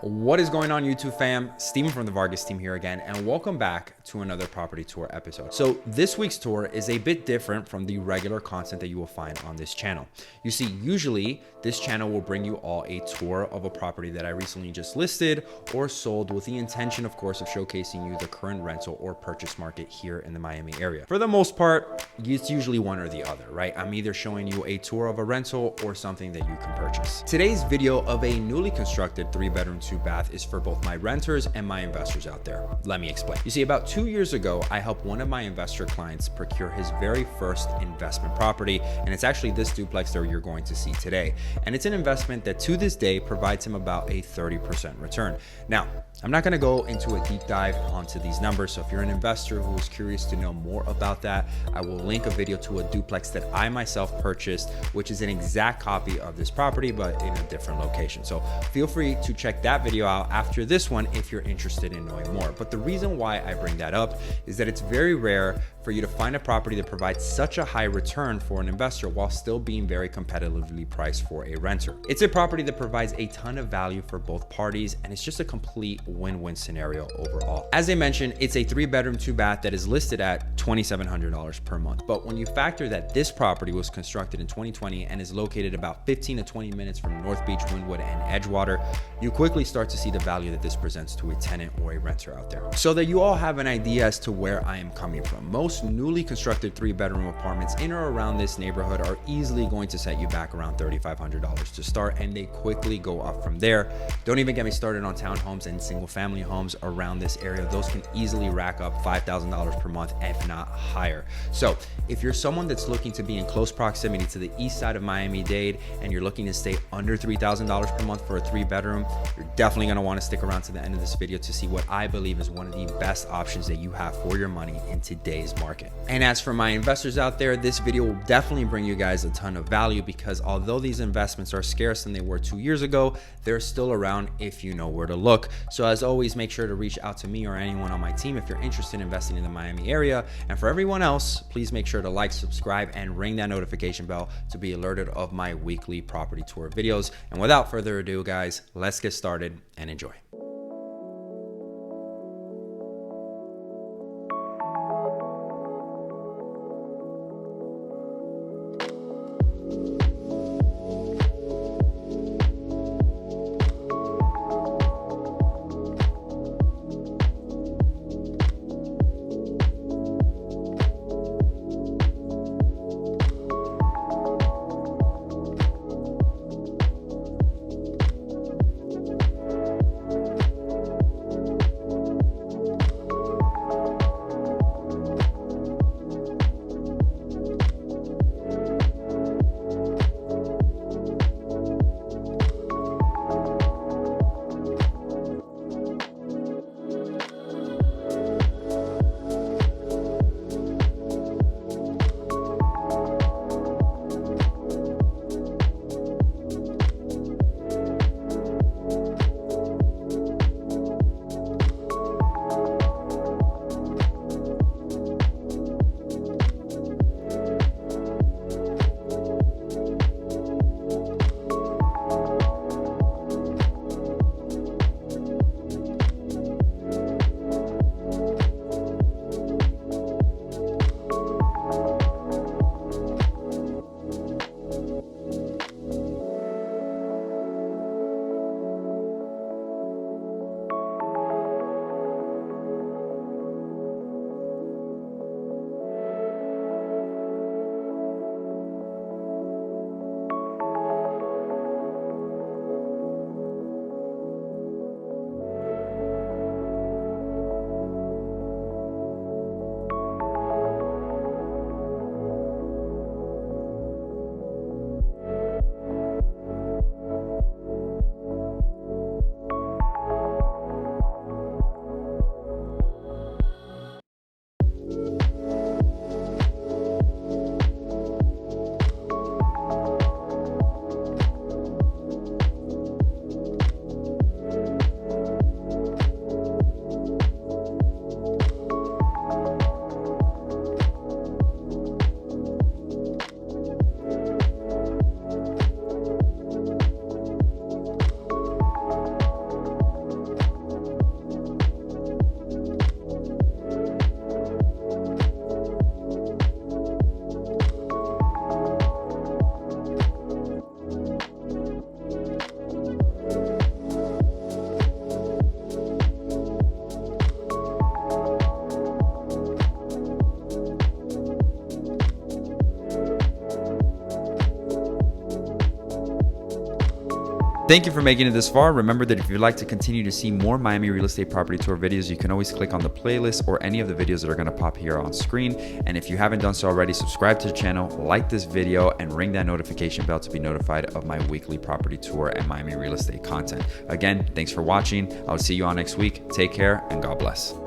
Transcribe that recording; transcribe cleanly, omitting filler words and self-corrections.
What is going on, YouTube fam? Steven from the Vargas team here again, and welcome back to another property tour episode. So this week's tour is a bit different from the regular content that you will find on this channel. You see, usually this channel will bring you all a tour of a property that I recently just listed or sold, with the intention, of course, of showcasing you the current rental or purchase market here in the Miami area. For the most part, it's usually one or the other, right? I'm either showing you a tour of a rental or something that you can purchase. Today's video of a newly constructed 3-bedroom, 2-bath is for both my renters and my investors out there. Let me explain. You see, about 2 years ago, I helped one of my investor clients procure his very first investment property, and it's actually this duplex that you're going to see today. And it's an investment that to this day provides him about a 30% return. Now, I'm not gonna go into a deep dive onto these numbers, so if you're an investor who is curious to know more about that, I will link a video to a duplex that I myself purchased, which is an exact copy of this property, but in a different location. So feel free to check that video out after this one if you're interested in knowing more. But the reason why I bring that up is that it's very rare for you to find a property that provides such a high return for an investor while still being very competitively priced for a renter. It's a property that provides a ton of value for both parties, and it's just a complete win-win scenario overall. As I mentioned, it's a 3-bedroom, 2-bath that is listed at $2,700 per month. But when you factor that this property was constructed in 2020 and is located about 15 to 20 minutes from North Beach, Wynwood, and Edgewater, you quickly start to see the value that this presents to a tenant or a renter out there. So that you all have an idea as to where I am coming from, most newly constructed 3-bedroom apartments in or around this neighborhood are easily going to set you back around $3,500 to start, and they quickly go up from there. Don't even get me started on townhomes and single family homes around this area. Those can easily rack up $5,000 per month, if not higher. So if you're someone that's looking to be in close proximity to the east side of Miami-Dade and you're looking to stay under $3,000 per month for a 3-bedroom, you're definitely going to want to stick around to the end of this video to see what I believe is one of the best options that you have for your money in today's market. And as for my investors out there, this video will definitely bring you guys a ton of value, because although these investments are scarce than they were 2 years ago, they're still around if you know where to look. So as always, make sure to reach out to me or anyone on my team if you're interested in investing in the Miami area. And for everyone else, please make sure to like, subscribe, and ring that notification bell to be alerted of my weekly property tour videos. And without further ado, guys, let's get started and enjoy. Thank you for making it this far. Remember that if you'd like to continue to see more Miami real estate property tour videos, you can always click on the playlist or any of the videos that are going to pop here on screen. And if you haven't done so already, subscribe to the channel, like this video, and ring that notification bell to be notified of my weekly property tour and Miami real estate content. Again, thanks for watching. I'll see you all next week. Take care and God bless.